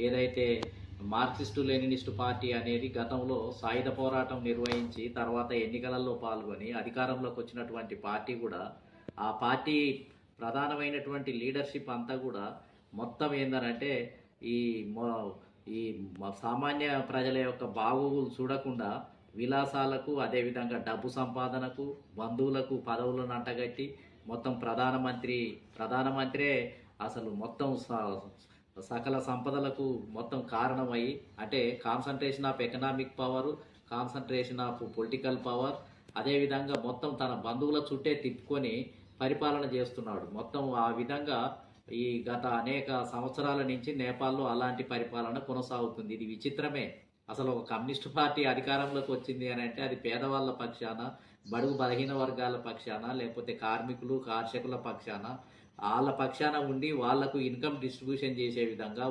ఏదైతే Marxist Leninist party అనేది గతంలో సాయుధ పోరాటం నిర్వహించి తర్వాత ఎన్నికలలో పాల్గొని అధికారంలోకి వచ్చినటువంటి పార్టీ కూడా ఆ పార్టీ ప్రధానమైనటువంటి లీడర్షిప్ అంతా కూడా మొత్తం ఏందనంటే ఈ ఈ సామాన్య ప్రజల యొక్క బాగోగులు చూడకుండా విలాసాలకు, అదేవిధంగా డబ్బు సంపాదనకు, బంధువులకు పదవులను అంటగట్టి మొత్తం ప్రధానమంత్రే అసలు మొత్తం సకల సంపదలకు మొత్తం కారణమయ్యి, అంటే concentration of economic power, concentration of political power, అదేవిధంగా మొత్తం తన బంధువుల చుట్టే తిప్పుకొని పరిపాలన చేస్తున్నాడు. మొత్తం ఆ విధంగా ఈ గత అనేక సంవత్సరాల నుంచి నేపాల్లో అలాంటి పరిపాలన కొనసాగుతుంది. ఇది విచిత్రమే. అసలు ఒక కమ్యూనిస్టు పార్టీ అధికారంలోకి వచ్చింది అని అంటే అది పేదవాళ్ళ పక్షాన, బడుగు బలహీన వర్గాల పక్షాన, లేకపోతే కార్మికులు కర్షకుల పక్షాన, వాళ్ళ పక్షాన ఉండి వాళ్లకు ఇన్కమ్ డిస్ట్రిబ్యూషన్ చేసే విధంగా